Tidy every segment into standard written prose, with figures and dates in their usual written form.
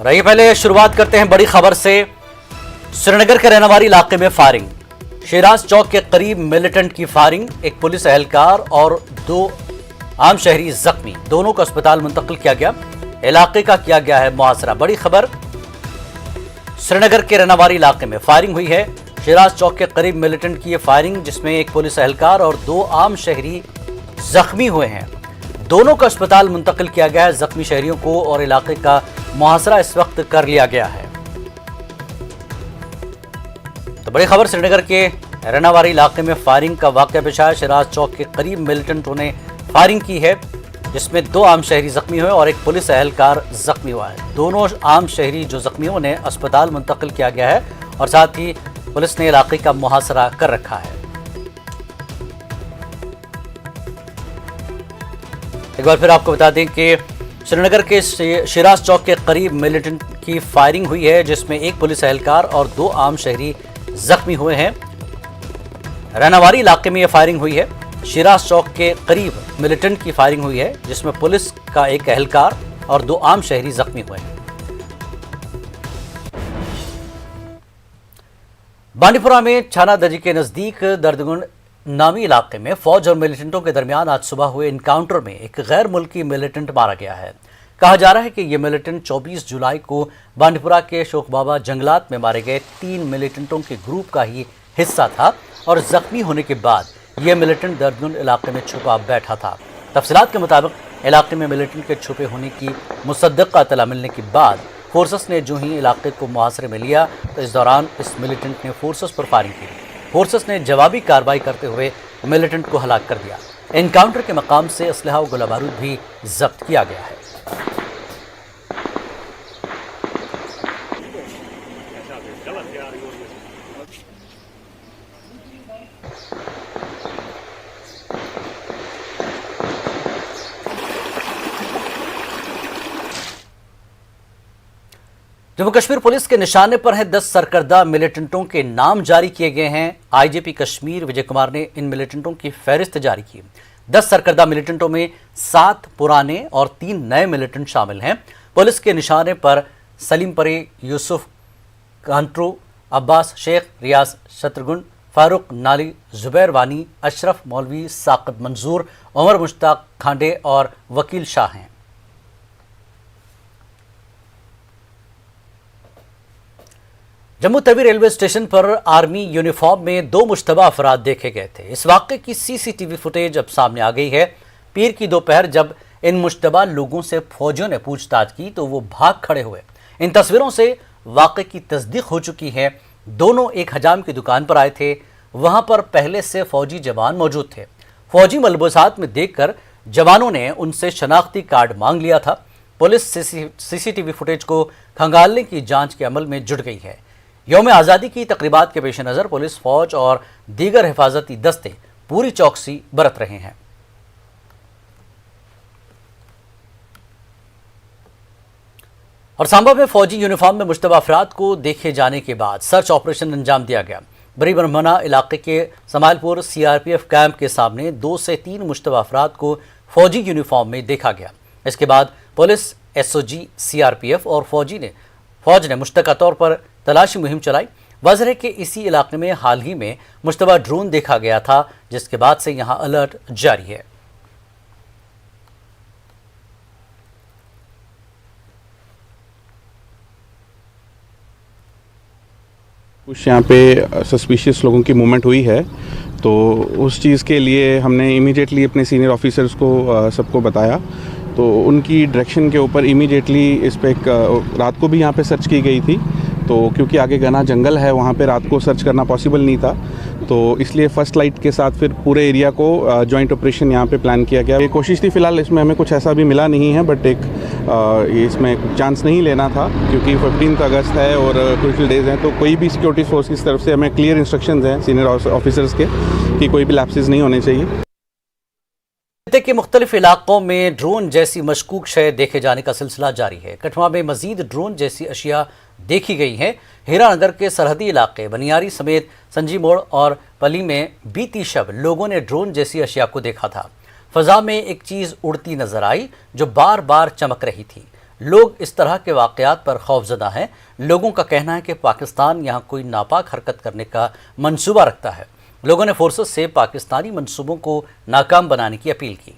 रही पहले शुरुआत करते हैं बड़ी खबर से। श्रीनगर के रहनावारी इलाके में फायरिंग, शिराज चौक के करीब मिलिटेंट की फायरिंग, एक पुलिस एहलकार और 2 आम शहरी जख्मी, दोनों को अस्पताल मुंतकिल किया गया। इलाके का किया गया है मुआसरा। बड़ी खबर, श्रीनगर के रहनावारी इलाके में फायरिंग हुई है। शिराज चौक के करीब मिलिटेंट की यह फायरिंग, जिसमें एक पुलिस एहलकार और 2 आम शहरी जख्मी हुए हैं, दोनों को अस्पताल मुंतकिल किया गया है। जख्मी शहरियों को और इलाके का मुआसरा इस वक्त कर लिया गया है। तो बड़ी खबर, श्रीनगर के रहनावारी इलाके में फायरिंग का वाकया पेश आया। शिराज चौक के करीब मिलिटेंटों ने फायरिंग की है, जिसमें 2 आम शहरी जख्मी हुए और एक पुलिस एहलकार जख्मी हुआ है। दोनों आम शहरी जो जख्मी हुए उन्हें अस्पताल मुंतकिल किया गया है और साथ ही पुलिस ने इलाके का मुहासरा कर रखा है। एक बार फिर आपको बता दें कि श्रीनगर के शिराज चौक के करीब मिलिटेंट की फायरिंग हुई है, जिसमें एक पुलिस एहलकार और 2 आम शहरी जख्मी हुए हैं। रहनावारी इलाके में यह फायरिंग हुई है। शिराज चौक के करीब मिलिटेंट की फायरिंग हुई है, जिसमें पुलिस का एक एहलकार और 2 आम शहरी जख्मी हुए हैं। बांडीपुरा में छानादजी के नजदीक दर्दगुंड नामी इलाके में फौज और मिलिटेंटों के दरमियान आज सुबह हुए इनकाउंटर में एक गैर मुल्की मिलिटेंट मारा गया है। कहा जा रहा है कि यह मिलिटेंट 24 जुलाई को बांडीपुरा के शोख बाबा जंगलात में मारे गए 3 मिलिटेंटों के ग्रुप का ही हिस्सा था और जख्मी होने के बाद यह मिलिटेंट दर्दगुंड इलाके में छुपा बैठा था। तफसीलात के मुताबिक इलाके में मिलिटेंट के छुपे होने की मुसद्दक़ा इत्तला मिलने के बाद फोर्सेस ने जो ही इलाके को मुहासरे में लिया, तो इस दौरान इस मिलिटेंट ने फोर्सेस पर फायरिंग की। फोर्सेस ने जवाबी कार्रवाई करते हुए मिलिटेंट को हलाक कर दिया। एनकाउंटर के मकाम से असलहा और गोला बारूद भी जब्त किया गया है। जम्मू कश्मीर पुलिस के निशाने पर है 10 सरकर्दा मिलिटेंटों के नाम जारी किए गए हैं। आईजीपी कश्मीर विजय कुमार ने इन मिलिटेंटों की फहरिस्त जारी की। 10 सरकर्दा मिलिटेंटों में 7 पुराने और 3 नए मिलिटेंट शामिल हैं। पुलिस के निशाने पर सलीम परे, यूसुफ कांट्रू, अब्बास शेख, रियाज शत्रुगुन, फारूक नाली, जुबैर वानी, अशरफ मौलवी, साकिब मंजूर, उमर मुश्ताक खांडे और वकील शाह हैं। जम्मू तवी रेलवे स्टेशन पर आर्मी यूनिफॉर्म में 2 मुश्तबा अफराद देखे गए थे। इस वाक़े की सीसीटीवी फुटेज अब सामने आ गई है। पीर की दोपहर जब इन मुश्तबा लोगों से फौजियों ने पूछताछ की तो वो भाग खड़े हुए। इन तस्वीरों से वाक़े की तस्दीक हो चुकी है। दोनों एक हजाम की दुकान पर आए थे। वहां पर पहले से फौजी जवान मौजूद थे। फौजी मलबूसात में देखकर जवानों ने उनसे शनाख्ती कार्ड मांग लिया था। पुलिस सीसीटीवी फुटेज को खंगालने की जांच के अमल में जुट गई है। यौम आज़ादी की तकरीबात के पेश नज़र पुलिस, फौज और दीगर हिफाजती दस्ते पूरी चौकसी बरत रहे हैं। और सांबा में फौजी यूनिफॉर्म में मुश्तबा अफराद को देखे जाने के बाद सर्च ऑपरेशन अंजाम दिया गया। बरी ब्रह्मना इलाके के समालपुर सीआरपीएफ कैंप के सामने 2 से 3 मुश्तबा अफराद को फौजी यूनिफॉर्म में देखा गया। इसके बाद पुलिस, एसओजी, सीआरपीएफ और फौज ने मुश्तरका तौर पर तलाशी मुहिम चलाई। वजह है कि इसी इलाके में हाल ही में मुश्तबा ड्रोन देखा गया था, जिसके बाद से यहां अलर्ट जारी है। कुछ यहाँ पे सस्पिशियस लोगों की मूवमेंट हुई है, तो उस चीज़ के लिए हमने इमीडिएटली अपने सीनियर ऑफिसर्स को सबको बताया। तो उनकी डायरेक्शन के ऊपर इमीडिएटली इस पर रात को भी यहाँ पे सर्च की गई थी। तो क्योंकि आगे घना जंगल है, वहाँ पे रात को सर्च करना पॉसिबल नहीं था, तो इसलिए फर्स्ट लाइट के साथ फिर पूरे एरिया को जॉइंट ऑपरेशन यहाँ पे प्लान किया गया। ये कोशिश थी, फिलहाल इसमें हमें कुछ ऐसा भी मिला नहीं है, बट इसमें चांस नहीं लेना था क्योंकि 15 अगस्त है और क्रूशियल डेज हैं। तो कोई भी सिक्योरिटी फोर्स की तरफ से हमें क्लियर इंस्ट्रक्शंस हैं सीनियर ऑफिसर्स के कि कोई भी लैप्सेस नहीं होने चाहिए। के मुख्तलिफ इलाकों में ड्रोन जैसी मशकूक शय देखे जाने का सिलसिला जारी है। कठवा में मजीद ड्रोन जैसी अशिया देखी गई हैं। हीरानगर के सरहदी इलाके बनियारी समेत संजी मोड़ और पली में बीती शब लोगों ने ड्रोन जैसी अशिया को देखा था। फजा में एक चीज़ उड़ती नजर आई जो बार बार चमक रही थी। लोग इस तरह के वाकयात पर खौफजदा हैं। लोगों का कहना है कि पाकिस्तान यहाँ कोई नापाक हरकत करने का मंसूबा रखता है। लोगों ने फोर्सेस से पाकिस्तानी मंसूबों को नाकाम बनाने की अपील की।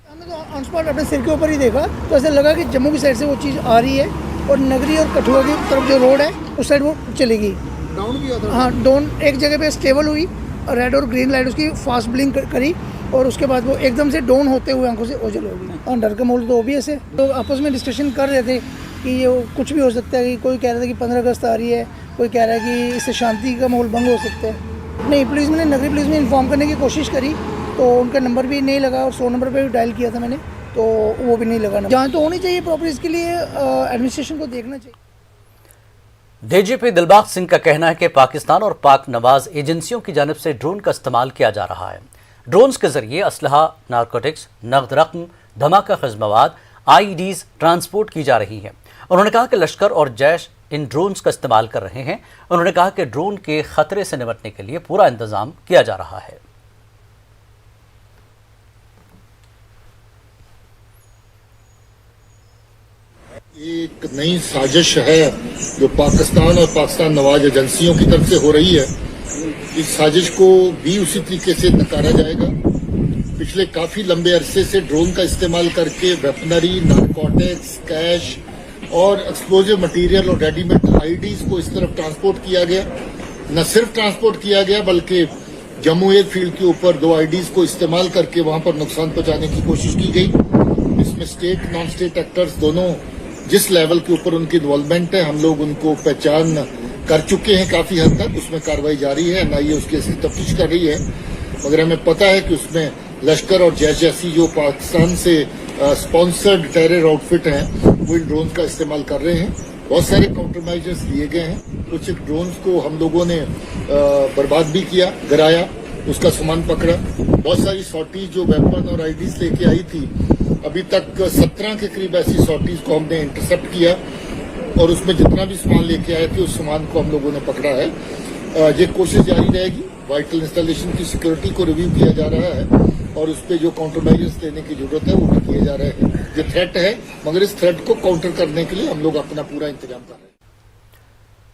हमने तो ऑन स्पॉट अपने सिर के ऊपर ही देखा, तो ऐसा लगा कि जम्मू की साइड से वो चीज़ आ रही है और नगरी और कठुआ की तरफ जो रोड है उस साइड वो चलेगी। डाउन भी होता है। हाँ, डाउन एक जगह पे स्टेबल हुई, रेड और ग्रीन लाइट उसकी फास्ट ब्लिंक करी और उसके बाद वो एकदम से डाउन होते हुए आंखों से ओझल हो गई। और डर का माहौल तो ऑब्वियस है। तो आपस में डिस्कशन कर रहे थे कि ये कुछ भी हो सकता है, कि कोई कह रहा था कि 15 अगस्त आ रही है, कोई कह रहा है कि इससे शांति का माहौल भंग हो सकता है। नहीं, पुलिस में नगरी पुलिस में इन्फॉर्म करने की कोशिश करी तो उनका नंबर भी नहीं लगा और 100 नंबर पे भी डायल किया था मैंने, तो वो भी नहीं लगा। जांच तो होनी चाहिए प्रॉपर, इसके लिए एडमिनिस्ट्रेशन को देखना चाहिए। डीजीपी दिलबाग सिंह का कहना है कि पाकिस्तान और पाक नवाज एजेंसियों की जानिब से ड्रोन का इस्तेमाल किया जा रहा है। ड्रोन्स के जरिए असलहा, नारकोटिक्स, नगद रकम, धमाका खज़ मवाद, IEDs ट्रांसपोर्ट की जा रही है। उन्होंने कहा कि लश्कर और जैश इन ड्रोन्स का इस्तेमाल कर रहे हैं। उन्होंने कहा कि ड्रोन के खतरे से निपटने के लिए पूरा इंतजाम किया जा रहा है। एक नई साजिश है जो पाकिस्तान और पाकिस्तान नवाज एजेंसियों की तरफ से हो रही है। इस साजिश को भी उसी तरीके से नकारा जाएगा। पिछले काफी लंबे अरसे से ड्रोन का इस्तेमाल करके वेपनरी, नारकोटिक्स, कैश और एक्सप्लोजिव मटेरियल और रेडीमेड IEDs को इस तरफ ट्रांसपोर्ट किया गया। न सिर्फ ट्रांसपोर्ट किया गया बल्कि जम्मू एयरफील्ड के ऊपर 2 IEDs को इस्तेमाल करके वहां पर नुकसान पहुंचाने की कोशिश की गई। इसमें स्टेट नॉन स्टेट एक्टर्स दोनों जिस लेवल के ऊपर उनकी इन्वॉल्वमेंट है, हम लोग उनको पहचान कर चुके हैं काफी हद तक। उसमें कार्रवाई जारी है, NIA उसकी असली तफ्तीश कर रही है, मगर हमें पता है कि उसमें लश्कर और जैश जैसी जो पाकिस्तान से स्पॉन्सर्ड टेरर आउटफिट हैं वो इन ड्रोन्स का इस्तेमाल कर रहे हैं। बहुत सारे काउंटर मेजर्स लिए गए हैं। कुछ ड्रोन्स को हम लोगों ने बर्बाद भी किया, गिराया, उसका सामान पकड़ा। बहुत सारी सॉर्टीज जो वेपन और IEDs लेके आई थी, अभी तक 17 के करीब ऐसी सॉर्टीज को हमने इंटरसेप्ट किया और उसमें जितना भी सामान लेके आए थे उस सामान को हम लोगों ने पकड़ा है। ये कोशिश जारी रहेगी। वाइटल इंस्टॉलेशन की सिक्योरिटी को रिव्यू किया जा रहा है और उस पर जो काउंटर मेजर्स लेने की जरूरत है वो भी किए जा रहे हैं। ये थ्रेट है, मगर इस थ्रेट को काउंटर करने के लिए हम लोग अपना पूरा इंतजाम कर रहे हैं।